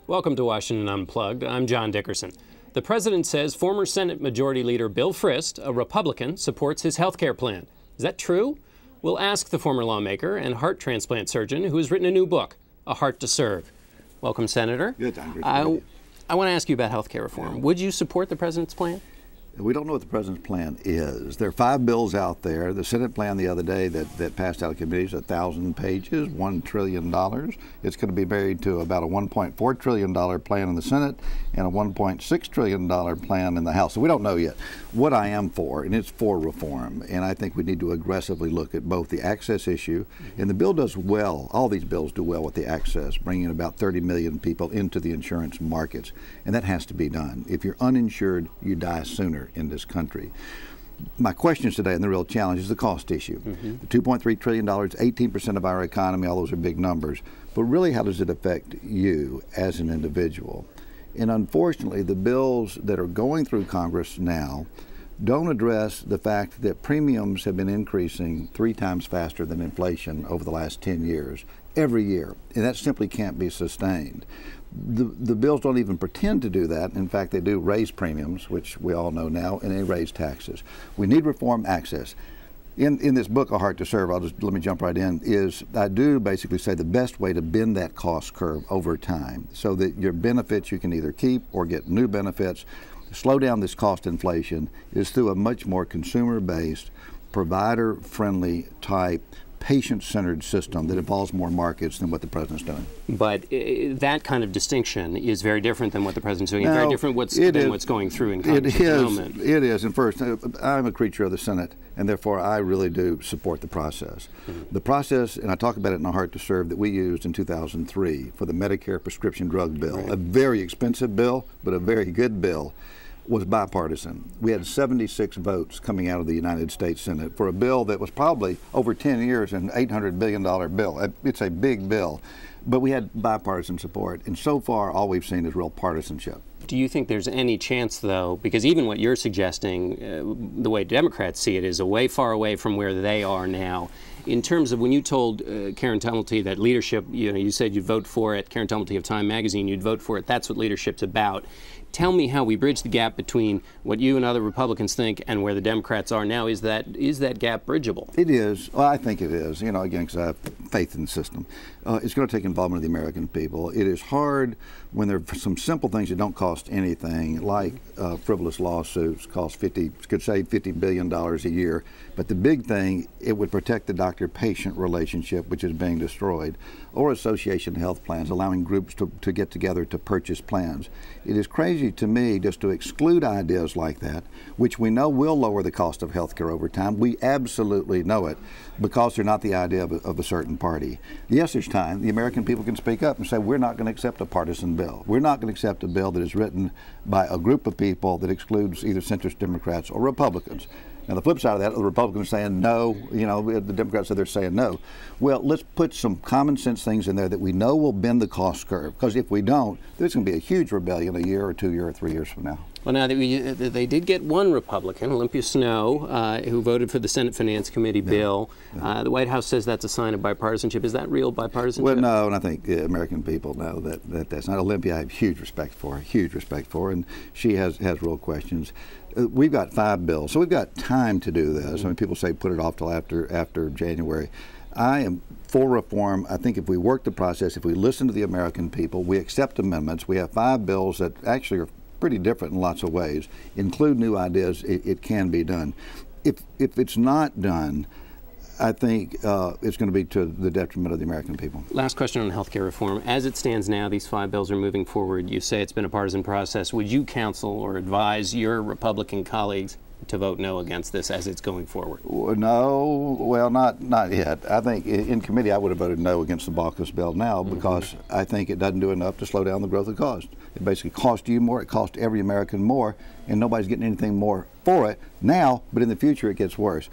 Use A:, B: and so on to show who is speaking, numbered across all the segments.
A: Welcome to Washington Unplugged. I'm John Dickerson. The president says former Senate Majority Leader Bill Frist, a Republican, supports his health care plan. Is that true? We'll ask the former lawmaker and heart transplant surgeon who has written a new book, A Heart to Serve. Welcome, Senator.
B: Good, John.
A: I want to ask you about health care reform. Would you support the president's plan?
B: We don't know what the president's plan is. There are 5 bills out there. The Senate plan the other day that passed out of committee is 1,000 pages, $1 trillion. It's going to be married to about a $1.4 trillion plan in the Senate and a $1.6 trillion plan in the House. So we don't know yet. What I am for, and it's for reform, and I think we need to aggressively look at both the access issue, and the bill does well, all these bills do well with the access, bringing about 30 million people into the insurance markets, and that has to be done. If you're uninsured, you die sooner in this country. My questions today, and the real challenge, is the cost issue. The $2.3 trillion, 18% of our economy, all those are big numbers. But really, how does it affect you as an individual? And unfortunately, the bills that are going through Congress now don't address the fact that premiums have been increasing 3 times faster than inflation over the last 10 years, every year. And that simply can't be sustained. The bills don't even pretend to do that. In fact, they do raise premiums, which we all know now, and they raise taxes. We need reform access. In this book, A Heart to Serve, let me jump right in, is I do basically say the best way to bend that cost curve over time so that your benefits you can either keep or get new benefits. Slow down this cost inflation is through a much more consumer-based, provider-friendly type, patient-centered system that involves more markets than what the president's doing.
A: But that kind of distinction is very different than what the president's doing. It's very different than what's going through in Congress at the moment.
B: It is. And first, I'm a creature of the Senate, and therefore I really do support the process. The process, and I talk about it in A Heart to Serve, that we used in 2003 for the Medicare prescription drug bill, a very expensive bill, but a very good bill, was bipartisan. We had 76 votes coming out of the United States Senate for a bill that was probably over 10 years an $800 billion bill. It's a big bill, but we had bipartisan support, and so far all we've seen is real partisanship.
A: Do you think there's any chance, though, because even what you're suggesting, the way Democrats see it, is far away from where they are now. In terms of when you told Karen Tumulty that leadership, you said you'd vote for it, Karen Tumulty of Time magazine, you'd vote for it, that's what leadership's about. Tell me how we bridge the gap between what you and other Republicans think and where the Democrats are now. Is that gap bridgeable?
B: It is. Well, I think it is. Again, because I have faith in the system. It's going to take involvement of the American people. It is hard when there are some simple things that don't cost anything, like frivolous lawsuits could save $50 billion a year. But the big thing, it would protect the doctor-patient relationship, which is being destroyed, or association health plans, allowing groups to get together to purchase plans. It is crazy to me just to exclude ideas like that, which we know will lower the cost of health care over time. We absolutely know it, because they're not the idea of a certain party. Yes, there's time. The American people can speak up and say, we're not going to accept a partisan bill. We're not going to accept a bill that is written by a group of people that excludes either centrist Democrats or Republicans. Now, the flip side of that, the Republicans are saying no, the Democrats are saying no. Well, let's put some common sense things in there that we know will bend the cost curve, because if we don't, there's going to be a huge rebellion a year or 2 years or 3 years from now.
A: Well, now, they did get one Republican, Olympia Snowe, who voted for the Senate Finance Committee bill. The White House says that's a sign of bipartisanship. Is that real bipartisanship?
B: Well, no, and I think American people know that that's not. Olympia, I have huge respect for her, and she has real questions. We've got 5 bills, so we've got time to do this. I mean, people say put it off till after January. I am for reform. I think if we work the process, if we listen to the American people, we accept amendments. We have 5 bills that actually are pretty different in lots of ways, include new ideas. It can be done. If it's not done, I think it's going to be to the detriment of the American people.
A: Last question on health care reform. As it stands now, these 5 bills are moving forward. You say it's been a partisan process. Would you counsel or advise your Republican colleagues to vote no against this as it's going forward?
B: No, well, not yet. I think in committee I would have voted no against the Baucus bill now, because I think it doesn't do enough to slow down the growth of cost. It basically costs you more, it costs every American more, and nobody's getting anything more for it now, but in the future it gets worse.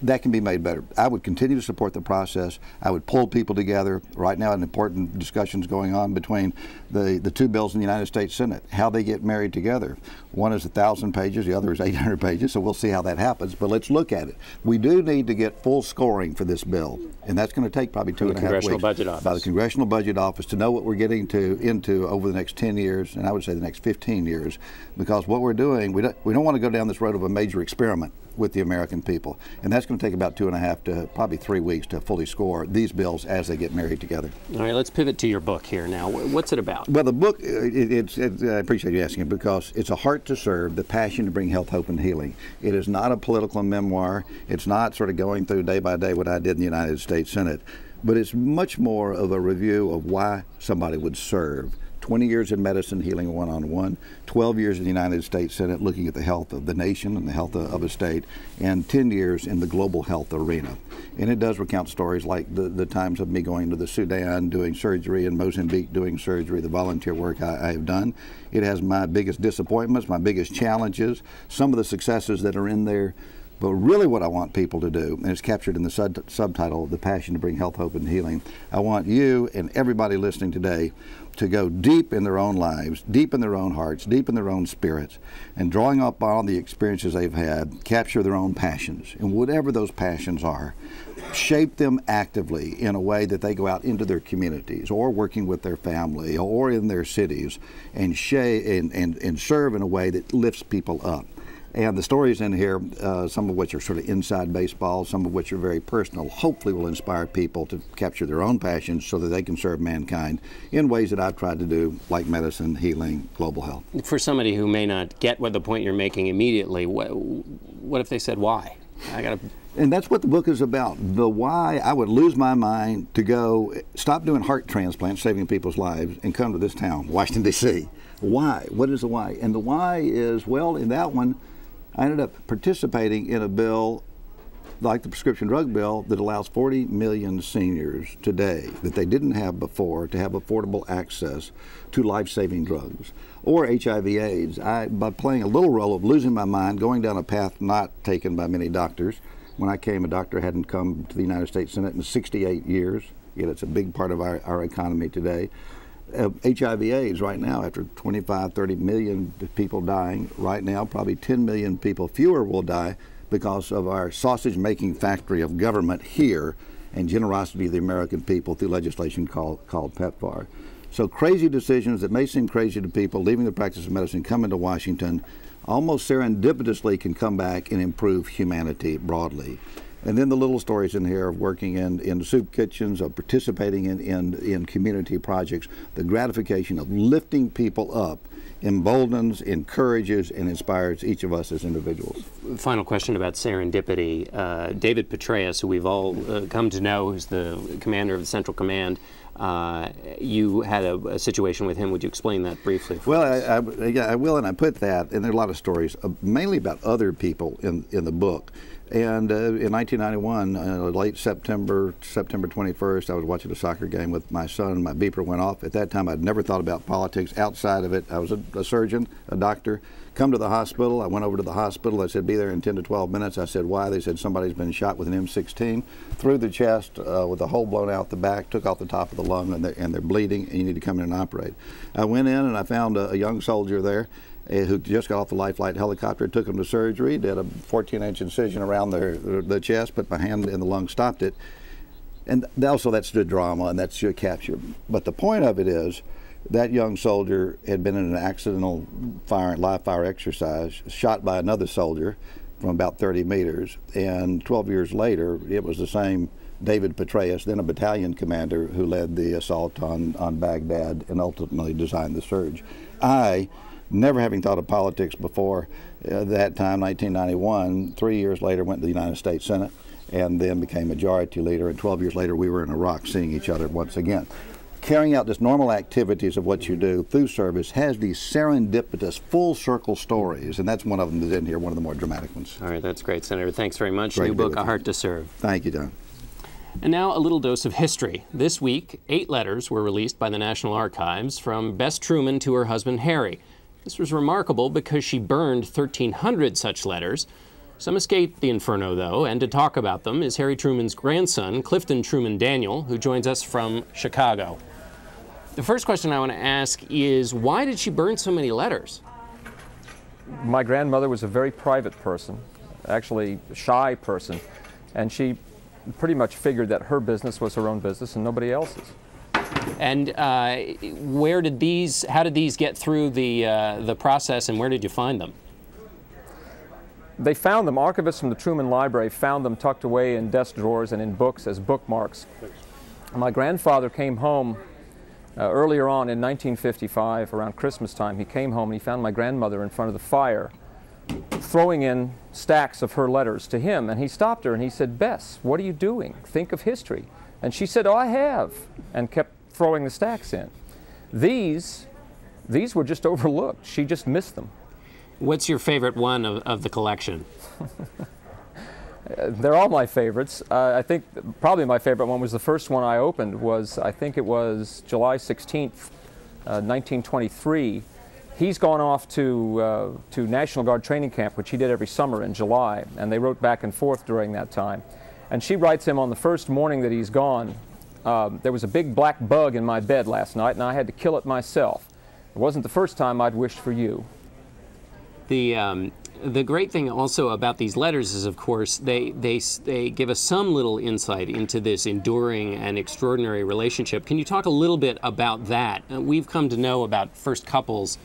B: That can be made better. I would continue to support the process. I would pull people together. Right now, an important discussions going on between the two bills in the United States Senate, how they get married together. One is 1,000 pages, the other is 800 pages, so we'll see how that happens, but let's look at it. We do need to get full scoring for this bill, and that's going to take probably 2.5 weeks.
A: Congressional Budget Office.
B: By the Congressional Budget Office to know what we're getting into over the next 10 years, and I would say the next 15 years, because what we're doing, we don't want to go down this road of a major experiment with the American people, and that's going to take about 2.5 to probably 3 weeks to fully score these bills as they get married together.
A: All right, let's pivot to your book here now. What's it about?
B: Well, the book, I appreciate you asking it, because it's a heart to serve, the passion to bring health, hope, and healing. It is not a political memoir. It's not sort of going through day by day what I did in the United States Senate, but it's much more of a review of why somebody would serve. 20 years in medicine, healing one-on-one, 12 years in the United States Senate looking at the health of the nation and the health of a state, and 10 years in the global health arena. And it does recount stories like the times of me going to the Sudan, doing surgery, in Mozambique doing surgery, the volunteer work I have done. It has my biggest disappointments, my biggest challenges, some of the successes that are in there. But really what I want people to do, and it's captured in the subtitle, The Passion to Bring Health, Hope, and Healing, I want you and everybody listening today to go deep in their own lives, deep in their own hearts, deep in their own spirits, and drawing up on the experiences they've had, capture their own passions. And whatever those passions are, shape them actively in a way that they go out into their communities or working with their family or in their cities and serve in a way that lifts people up. And the stories in here, some of which are sort of inside baseball, some of which are very personal, hopefully will inspire people to capture their own passions so that they can serve mankind in ways that I've tried to do, like medicine, healing, global health.
A: For somebody who may not get what the point you're making immediately, what if they said why?
B: And that's what the book is about. The why. I would lose my mind to go stop doing heart transplants, saving people's lives, and come to this town, Washington, D.C. Why? What is the why? And the why is, well, in that one, I ended up participating in a bill like the prescription drug bill that allows 40 million seniors today that they didn't have before to have affordable access to life-saving drugs. Or HIV/AIDS. By playing a little role of losing my mind, going down a path not taken by many doctors. When I came, a doctor hadn't come to the United States Senate in 68 years. Yet it's a big part of our economy today. HIV/AIDS right now, after 25, 30 million people dying, right now probably 10 million people fewer will die because of our sausage-making factory of government here and generosity of the American people through legislation called PEPFAR. So crazy decisions that may seem crazy to people leaving the practice of medicine, coming to Washington, almost serendipitously can come back and improve humanity broadly. And then the little stories in here of working in soup kitchens, of participating in community projects, the gratification of lifting people up emboldens, encourages, and inspires each of us as individuals.
A: Final question about serendipity. David Petraeus, who we've all come to know, who's the commander of the Central Command, you had a situation with him. Would you explain that briefly?
B: Well, I will, and I put that, and there are a lot of stories, mainly about other people in the book. And in 1991, late September 21st, I was watching a soccer game with my son, and my beeper went off. At that time, I'd never thought about politics outside of it. I was a surgeon, a doctor. Come to the hospital. I went over to the hospital. I said, be there in 10 to 12 minutes. I said, why? They said, somebody's been shot with an M16 through the chest with a hole blown out the back, took off the top of the lung, and they're bleeding, and you need to come in and operate. I went in, and I found a young soldier there who just got off the Life Flight helicopter, took him to surgery, did a 14-inch incision around the chest, put my hand in the lung, stopped it. And also that's the drama, and that's your capture. But the point of it is that young soldier had been in an accidental live fire exercise, shot by another soldier from about 30 meters. And 12 years later, it was the same David Petraeus, then a battalion commander, who led the assault on Baghdad and ultimately designed the surge. Never having thought of politics before that time, 1991, 3 years later went to the United States Senate and then became majority leader, and 12 years later we were in Iraq seeing each other once again. Carrying out just normal activities of what you do through service has these serendipitous full circle stories, and that's one of them that's in here, one of the more dramatic ones.
A: All right, that's great, Senator. Thanks very much.
B: Great
A: New book, A Heart to Serve.
B: Thank you, John.
A: And now a little dose of history. This week, 8 letters were released by the National Archives from Bess Truman to her husband Harry. This was remarkable because she burned 1,300 such letters. Some escaped the inferno, though, and to talk about them is Harry Truman's grandson, Clifton Truman Daniel, who joins us from Chicago. The first question I want to ask is, why did she burn so many letters?
C: My grandmother was a very private person, actually a shy person, and she pretty much figured that her business was her own business and nobody else's.
A: And how did these get through the process, and where did you find them?
C: They found them, archivists from the Truman Library found them tucked away in desk drawers and in books as bookmarks. My grandfather came home earlier on in 1955, around Christmas time. He came home and he found my grandmother in front of the fire, throwing in stacks of her letters to him. And he stopped her and he said, "Bess, what are you doing? Think of history." And she said, "Oh, I have," and kept throwing the stacks in. These were just overlooked. She just missed them.
A: What's your favorite one of the collection?
C: They're all my favorites. I think probably my favorite one was the first one I opened was, I think it was July 16th, 1923. He's gone off to National Guard training camp, which he did every summer in July, and they wrote back and forth during that time. And she writes him on the first morning that he's gone, "There was a big black bug in my bed last night, and I had to kill it myself. It wasn't the first time I'd wished for you."
A: The great thing also about these letters is, of course, they give us some little insight into this enduring and extraordinary relationship. Can you talk a little bit about that? We've come to know about first couples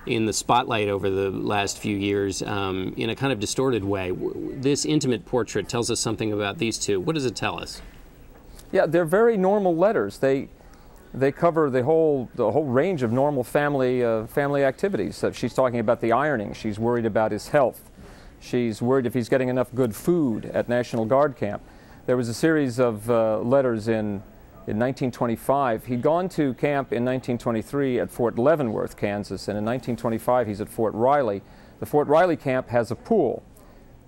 A: in the spotlight over the last few years in a kind of distorted way. This intimate portrait tells us something about these two. What does it tell us?
C: Yeah, they're very normal letters. They cover the whole range of normal family activities. So she's talking about the ironing. She's worried about his health. She's worried if he's getting enough good food at National Guard camp. There was a series of letters in 1925. He'd gone to camp in 1923 at Fort Leavenworth, Kansas, and in 1925 he's at Fort Riley. The Fort Riley camp has a pool.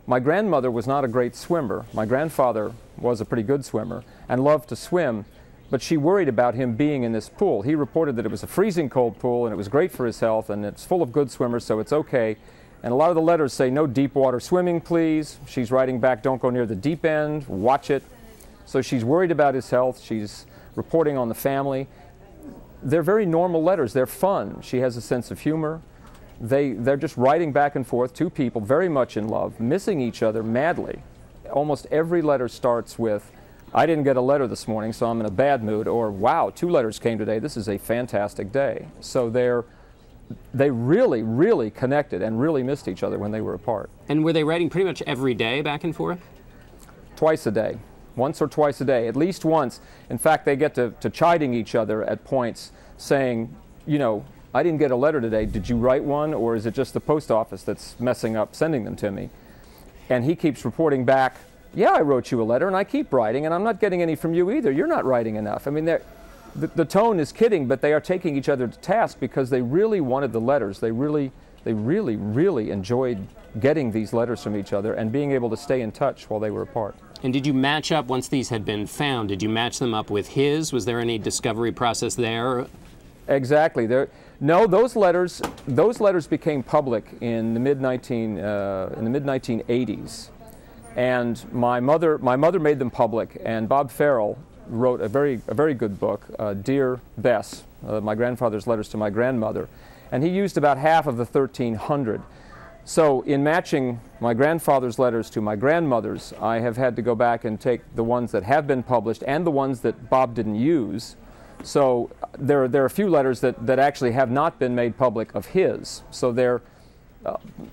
C: My grandmother was not a great swimmer. My grandfather was a pretty good swimmer and loved to swim. But she worried about him being in this pool. He reported that it was a freezing cold pool and it was great for his health and it's full of good swimmers, so it's okay. And a lot of the letters say, "No deep water swimming, please." She's writing back, "Don't go near the deep end, watch it." So she's worried about his health. She's reporting on the family. They're very normal letters. They're fun. She has a sense of humor. They're just writing back and forth, two people very much in love, missing each other madly. Almost every letter starts with, "I didn't get a letter this morning, so I'm in a bad mood," or "Wow, 2 letters came today. This is a fantastic day." So they really, really connected and really missed each other when they were apart.
A: And were they writing pretty much every day back and forth?
C: Twice a day. Once or twice a day, at least once. In fact, they get to chiding each other at points, saying, "You know, I didn't get a letter today. Did you write one, or is it just the post office that's messing up sending them to me?" And he keeps reporting back, "Yeah, I wrote you a letter, and I keep writing, and I'm not getting any from you either. You're not writing enough." I mean, the tone is kidding, but they are taking each other to task because they really wanted the letters. They really, really enjoyed getting these letters from each other and being able to stay in touch while they were apart.
A: And did you match up, once these had been found, did you match them up with his? Was there any discovery process there?
C: Exactly. No, those letters became public in the mid-1980s. And my mother made them public, and Bob Farrell wrote a very good book, Dear Bess, my grandfather's letters to my grandmother, and he used about half of the 1,300. So in matching my grandfather's letters to my grandmother's, I have had to go back and take the ones that have been published and the ones that Bob didn't use. So there are a few letters that actually have not been made public of his. So they're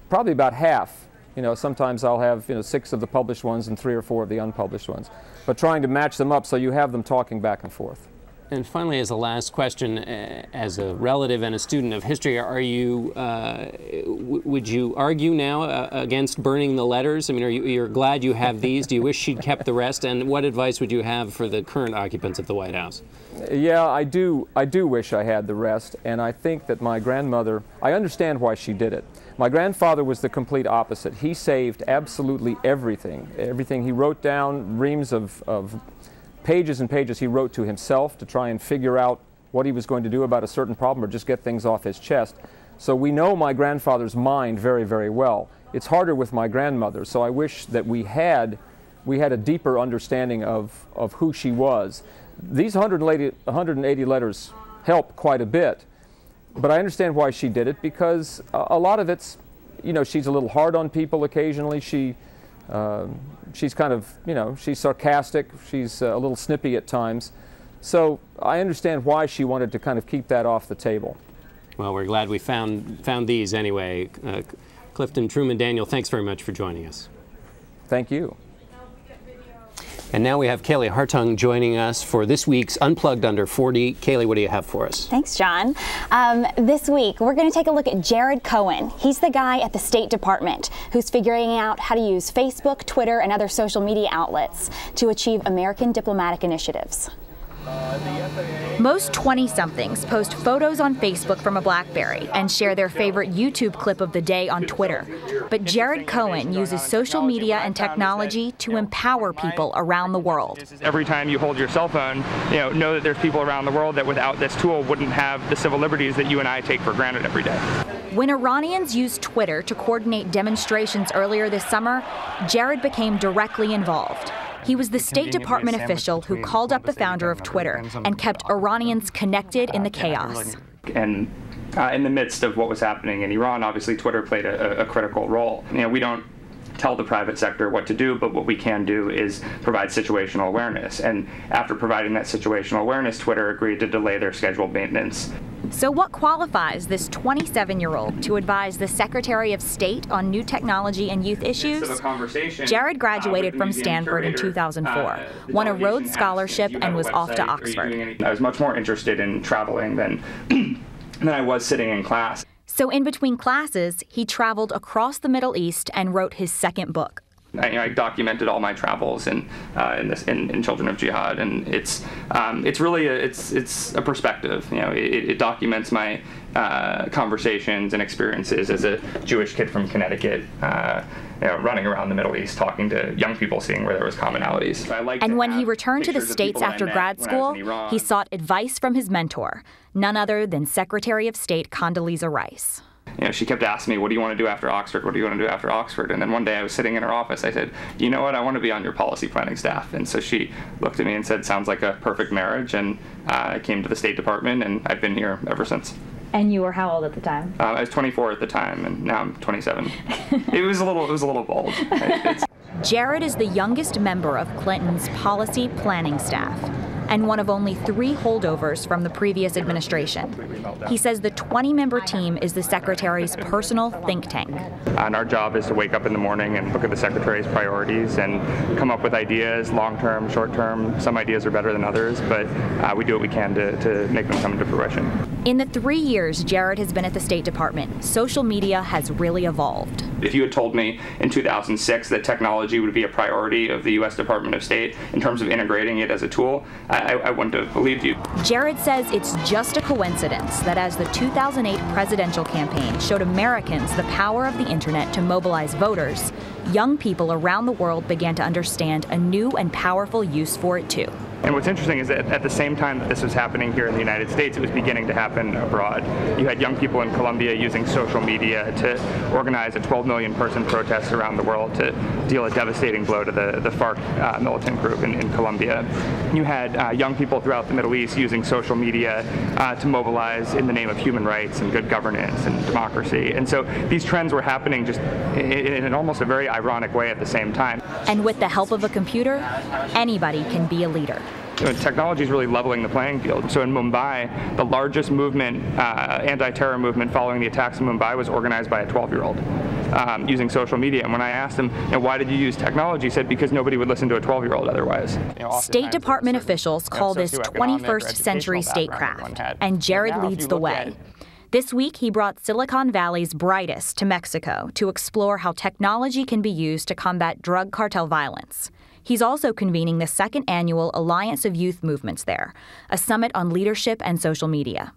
C: probably about half. You know, sometimes I'll have 6 of the published ones and 3 or 4 of the unpublished ones. But trying to match them up so you have them talking back and forth.
A: And finally, as a last question, as a relative and a student of history, are you, would you argue now against burning the letters? I mean, you're glad you have these? Do you wish she'd kept the rest? And what advice would you have for the current occupants of the White House?
C: Yeah, I do wish I had the rest, and I think that my grandmother, I understand why she did it. My grandfather was the complete opposite. He saved absolutely everything. Everything he wrote down, reams of pages and pages he wrote to himself to try and figure out what he was going to do about a certain problem or just get things off his chest. So we know my grandfather's mind very, very well. It's harder with my grandmother, so I wish that we had a deeper understanding of who she was. These 180 letters help quite a bit, but I understand why she did it, because a lot of it's, she's a little hard on people occasionally. She's kind of, she's sarcastic, she's a little snippy at times. So I understand why she wanted to kind of keep that off the table.
A: Well, we're glad we found these anyway. Clifton, Truman, Daniel, thanks very much for joining us.
C: Thank you.
A: And now we have Kaylee Hartung joining us for this week's Unplugged Under 40. Kaylee, what do you have for us?
D: Thanks, John. This week, we're going to take a look at Jared Cohen. He's the guy at the State Department who's figuring out how to use Facebook, Twitter, and other social media outlets to achieve American diplomatic initiatives.
E: Most 20-somethings post photos on Facebook from a BlackBerry and share their favorite YouTube clip of the day on Twitter. But Jared Cohen uses social media and technology to empower people around the world.
F: Every time you hold your cell phone, know that there's people around the world that without this tool wouldn't have the civil liberties that you and I take for granted every day.
E: When Iranians used Twitter to coordinate demonstrations earlier this summer, Jared became directly involved. He was the State Department official who called up the founder of Twitter and kept Iranians connected in the chaos.
F: And in the midst of what was happening in Iran, obviously Twitter played a critical role. We don't tell the private sector what to do, but what we can do is provide situational awareness. And after providing that situational awareness, Twitter agreed to delay their scheduled maintenance.
E: So what qualifies this 27-year-old to advise the Secretary of State on new technology and youth issues? Jared graduated from Stanford in 2004, won a Rhodes Scholarship, and was off to Oxford.
F: I was much more interested in traveling than I was sitting in class.
E: So in between classes, he traveled across the Middle East and wrote his second book.
F: I documented all my travels in Children of Jihad, and it's really a perspective. It documents my conversations and experiences as a Jewish kid from Connecticut, running around the Middle East, talking to young people, seeing where there was commonalities.
E: And when he returned to the States after grad school, he sought advice from his mentor, none other than Secretary of State Condoleezza Rice.
F: She kept asking me, what do you want to do after Oxford? What do you want to do after Oxford? And then one day I was sitting in her office. I said, you know what? I want to be on your policy planning staff. And so she looked at me and said, sounds like a perfect marriage. And I came to the State Department, and I've been here ever since.
D: And you were how old at the time?
F: I was 24 at the time, and now I'm 27. It was a little bold.
E: Jared is the youngest member of Clinton's policy planning staff, and one of only 3 holdovers from the previous administration. He says the 20-member team is the Secretary's personal think tank.
F: And our job is to wake up in the morning and look at the Secretary's priorities and come up with ideas, long-term, short-term. Some ideas are better than others, but we do what we can to make them come into fruition.
E: In the 3 years Jared has been at the State Department, social media has really evolved.
F: If you had told me in 2006 that technology would be a priority of the U.S. Department of State in terms of integrating it as a tool, I wouldn't have believed you.
E: Jared says it's just a coincidence that as the 2008 presidential campaign showed Americans the power of the internet to mobilize voters, young people around the world began to understand a new and powerful use for it too.
F: And what's interesting is that at the same time that this was happening here in the United States, it was beginning to happen abroad. You had young people in Colombia using social media to organize a 12 million person protest around the world to deal a devastating blow to the FARC militant group in Colombia. You had young people throughout the Middle East using social media to mobilize in the name of human rights and good governance and democracy. And so these trends were happening just in almost a very ironic way at the same time.
E: And with the help of a computer, anybody can be a leader.
F: Technology is really leveling the playing field. So in Mumbai, the largest movement, anti-terror movement following the attacks in Mumbai was organized by a 12-year-old using social media. And when I asked him, why did you use technology, he said, because nobody would listen to a 12-year-old otherwise.
E: State Department officials call this 21st century statecraft, and Jared leads the way. This week, he brought Silicon Valley's brightest to Mexico to explore how technology can be used to combat drug cartel violence. He's also convening the 2nd annual Alliance of Youth Movements there, a summit on leadership and social media.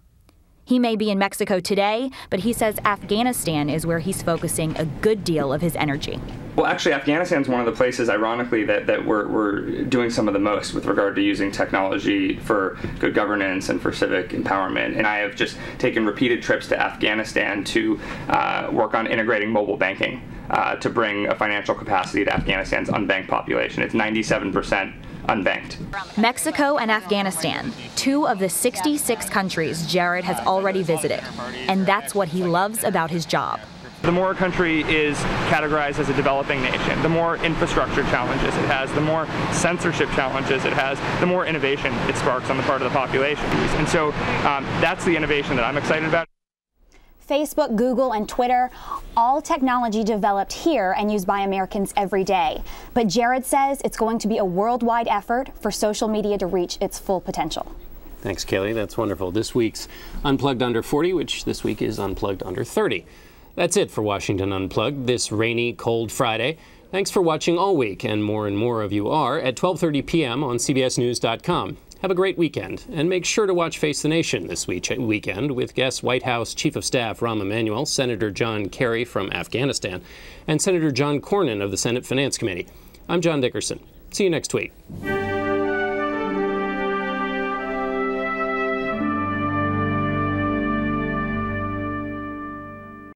E: He may be in Mexico today, but he says Afghanistan is where he's focusing a good deal of his energy.
F: Well, actually, Afghanistan's one of the places, ironically, that we're doing some of the most with regard to using technology for good governance and for civic empowerment. And I have just taken repeated trips to Afghanistan to work on integrating mobile banking to bring a financial capacity to Afghanistan's unbanked population. It's 97% unbanked.
E: Mexico and Afghanistan, 2 of the 66 countries Jared has already visited. And that's what he loves about his job.
F: The more a country is categorized as a developing nation, the more infrastructure challenges it has, the more censorship challenges it has, the more innovation it sparks on the part of the population. And so that's the innovation that I'm excited about.
D: Facebook, Google, and Twitter, all technology developed here and used by Americans every day. But Jared says it's going to be a worldwide effort for social media to reach its full potential.
A: Thanks, Kaylee. That's wonderful. This week's Unplugged Under 40, which this week is Unplugged Under 30. That's it for Washington Unplugged this rainy, cold Friday. Thanks for watching all week, and more of you are at 12:30 p.m. on CBSNews.com. Have a great weekend, and make sure to watch Face the Nation this weekend with guest White House Chief of Staff Rahm Emanuel, Senator John Kerry from Afghanistan, and Senator John Cornyn of the Senate Finance Committee. I'm John Dickerson. See you next week.